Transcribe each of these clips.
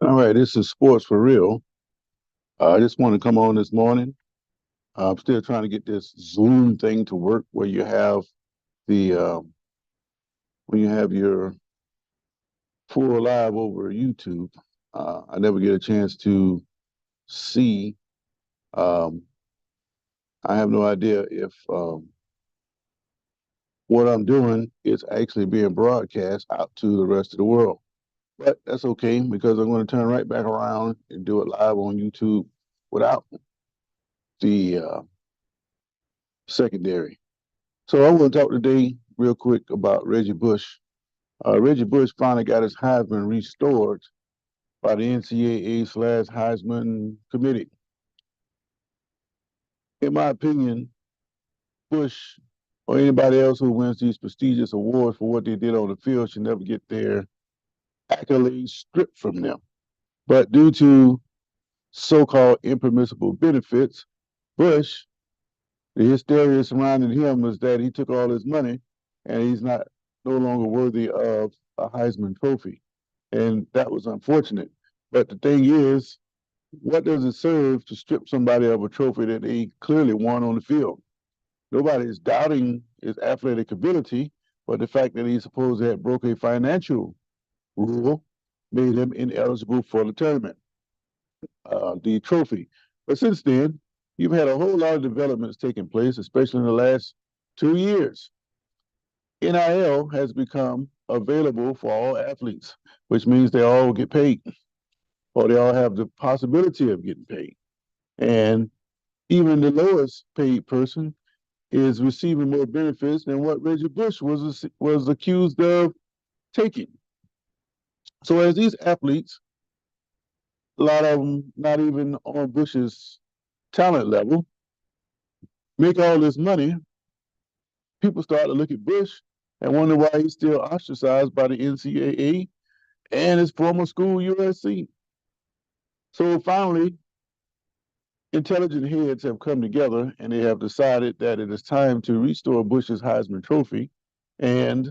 All right, this is sports for real. I just want to come on this morning. I'm still trying to get this Zoom thing to work where you have the when you have your full live over YouTube. I never get a chance to see. Um, I have no idea if what I'm doing is actually being broadcast out to the rest of the world. But that's okay because I'm going to turn right back around and do it live on YouTube without the secondary. So I want to talk today real quick about Reggie Bush. Reggie Bush finally got his Heisman restored by the NCAA/Heisman committee. In my opinion, Bush or anybody else who wins these prestigious awards for what they did on the field should never get their accolades stripped from them. But due to so-called impermissible benefits, Bush, the hysteria surrounding him is that he took all his money and he's not no longer worthy of a Heisman Trophy. And that was unfortunate. But the thing is, what does it serve to strip somebody of a trophy that they clearly won on the field? Nobody is doubting his athletic ability, but the fact that he supposedly had broke a financial rule made him ineligible for the tournament, the trophy. But since then, you've had a whole lot of developments taking place, especially in the last 2 years. NIL has become available for all athletes, which means they all get paid or they all have the possibility of getting paid. And even the lowest paid person is receiving more benefits than what Reggie Bush was accused of taking. So as these athletes, a lot of them not even on Bush's talent level, make all this money, people start to look at Bush and wonder why he's still ostracized by the NCAA and his former school USC. So finally, intelligent heads have come together and they have decided that it is time to restore Bush's Heisman Trophy and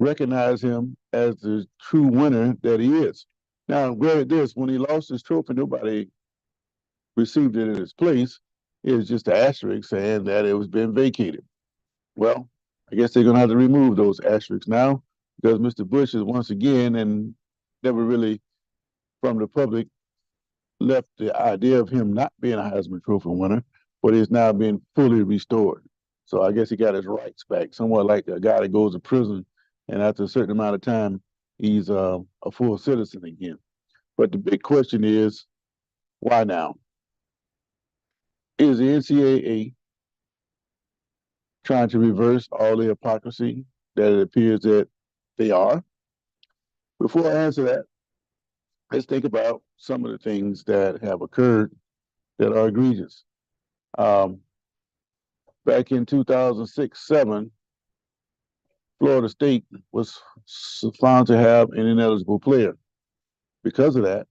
recognize him as the true winner that he is. Now, granted this, when he lost his trophy, nobody received it in his place. It was just an asterisk saying that it was been vacated. Well, I guess they're going to have to remove those asterisks now because Mr. Bush is once again and never really from the public left the idea of him not being a Heisman Trophy winner, but he's now being fully restored. So I guess he got his rights back, somewhat like a guy that goes to prison and after a certain amount of time, he's a full citizen again. But the big question is, why now? Is the NCAA trying to reverse all the hypocrisy that it appears that they are? Before I answer that, let's think about some of the things that have occurred that are egregious. Um, Back in 2006-07, Florida State was found to have an ineligible player. Because of that,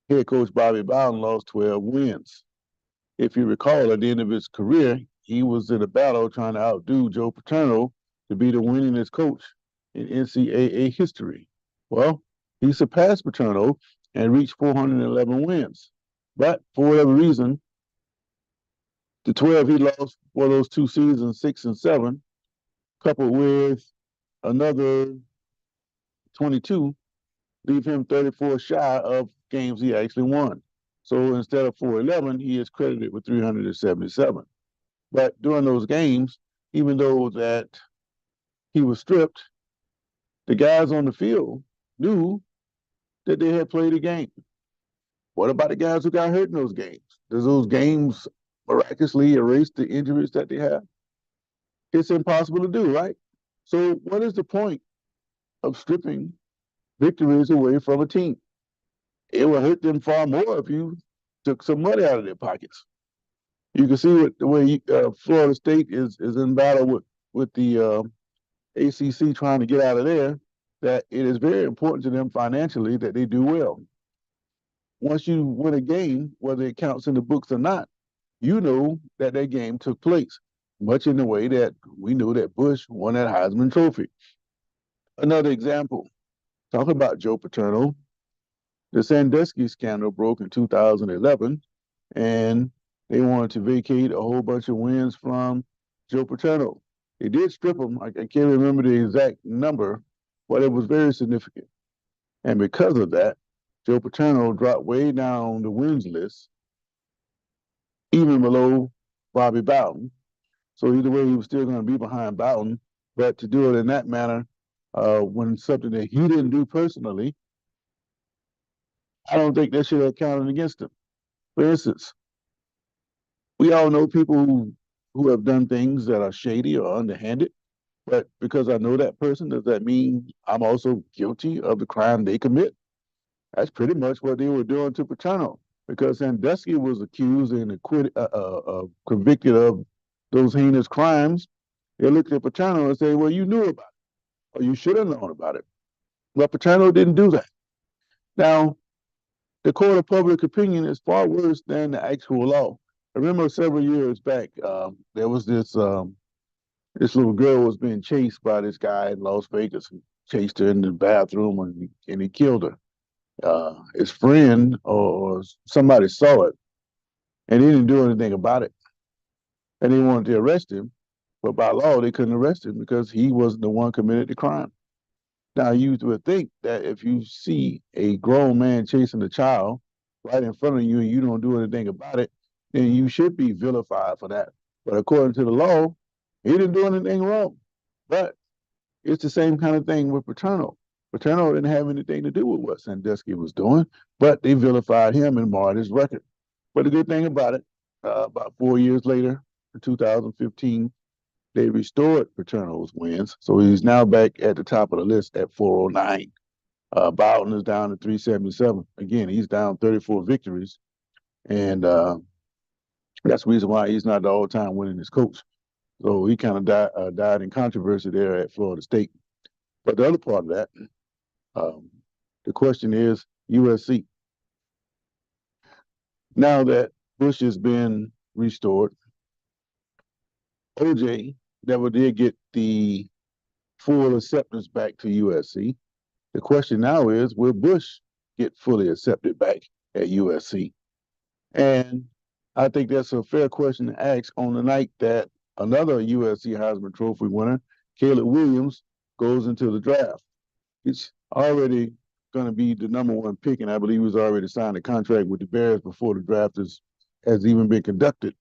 head coach Bobby Bowden lost 12 wins. If you recall, at the end of his career, he was in a battle trying to outdo Joe Paterno to be the winningest coach in NCAA history. Well, he surpassed Paterno and reached 411 wins. But for whatever reason, the 12 he lost for those 2 seasons, 6 and 7, coupled with another 22, leave him 34 shy of games he actually won. So instead of 411, he is credited with 377. But during those games, even though that he was stripped, the guys on the field knew that they had played a game. What about the guys who got hurt in those games? Does those games miraculously erase the injuries that they have? It's impossible to do, right? So what is the point of stripping victories away from a team? it will hurt them far more if you took some money out of their pockets. You can see what the way Florida State is in battle with the ACC trying to get out of there. That it is very important to them financially that they do well. Once you win a game, whether it counts in the books or not, you know that that game took place, much in the way that we know that Bush won that Heisman Trophy. Another example, talking about Joe Paterno, the Sandusky scandal broke in 2011, and they wanted to vacate a whole bunch of wins from Joe Paterno. They did strip him. I can't remember the exact number, but it was very significant. And because of that, Joe Paterno dropped way down the wins list, even below Bobby Bowden. So either way, he was still going to be behind Bowden. But to do it in that manner, when something that he didn't do personally, I don't think that should have counted against him. For instance, we all know people who have done things that are shady or underhanded. But because I know that person, does that mean I'm also guilty of the crime they commit? That's pretty much what they were doing to Paterno. Because Sandusky was accused and convicted of those heinous crimes, they looked at Paterno and say, "Well, you knew about it, or you should have known about it." But Paterno didn't do that. Now, the court of public opinion is far worse than the actual law. I remember several years back, there was this little girl was being chased by this guy in Las Vegas. He chased her in the bathroom and he killed her. His friend or somebody saw it and he didn't do anything about it. And they wanted to arrest him, but by law they couldn't arrest him because he wasn't the one committed the crime. Now you would think that if you see a grown man chasing a child right in front of you and you don't do anything about it, then you should be vilified for that. But according to the law, he didn't do anything wrong. But it's the same kind of thing with Paterno. Paterno didn't have anything to do with what Sandusky was doing, but they vilified him and marred his record. But the good thing about it, about 4 years later, in 2015, they restored Paterno's wins. So he's now back at the top of the list at 409. Bowden is down to 377. Again, he's down 34 victories. And that's the reason why he's not the all-time winningest coach. So he kind of died in controversy there at Florida State. But the other part of that, um, the question is USC. Now that Bush has been restored, OJ never did get the full acceptance back to USC. The question now is, will Bush get fully accepted back at USC? And I think that's a fair question to ask on the night that another USC Heisman Trophy winner, Caleb Williams, goes into the draft. He's already going to be the number one pick, and I believe he's already signed a contract with the Bears before the draft has even been conducted.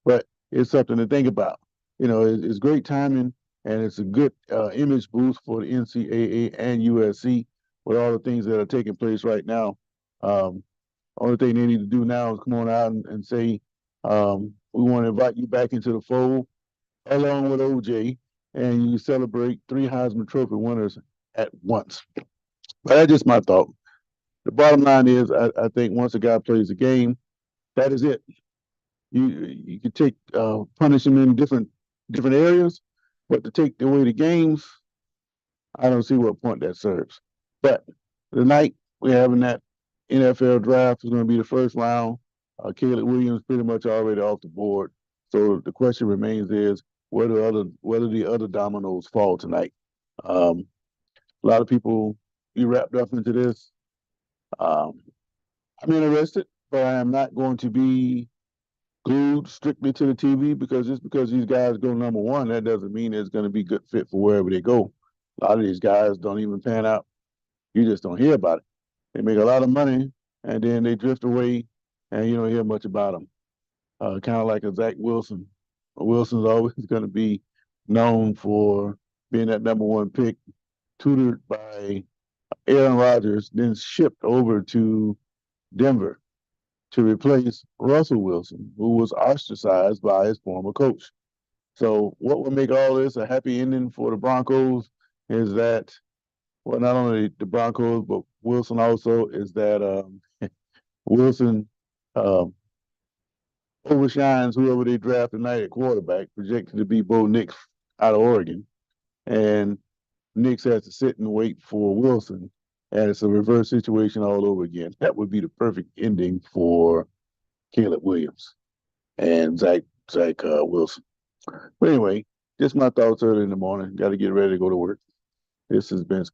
But it's something to think about. You know, it's great timing, and it's a good image boost for the NCAA and USC with all the things that are taking place right now. Only thing they need to do now is come on out and say, we want to invite you back into the fold along with OJ, and you celebrate 3 Heisman Trophy winners at once. But that's just my thought. The bottom line is, I think once a guy plays a game, that is it. You could take punish him in different areas, but to take away the games, I don't see what point that serves. But tonight we're having that NFL draft is going to be the first round. Caleb Williams pretty much already off the board. So the question remains is whether the other dominoes fall tonight. A lot of people be wrapped up into this. Um, I'm interested, but I am not going to be glued strictly to the TV because just because these guys go number one, that doesn't mean it's going to be good fit for wherever they go. A lot of these guys don't even pan out. You just don't hear about it. They make a lot of money and then they drift away and you don't hear much about them. Kind of like a Zach Wilson. Wilson's always going to be known for being that number one pick, tutored by Aaron Rodgers, then shipped over to Denver to replace Russell Wilson, who was ostracized by his former coach. So, what would make all this a happy ending for the Broncos is that well, not only the Broncos, but Wilson also is that Wilson um, overshines whoever they draft tonight at quarterback, projected to be Bo Nix out of Oregon. And Nix has to sit and wait for Wilson. And it's a reverse situation all over again. That would be the perfect ending for Caleb Williams and Zach Wilson. But anyway, just my thoughts early in the morning. Got to get ready to go to work. This has been Sports.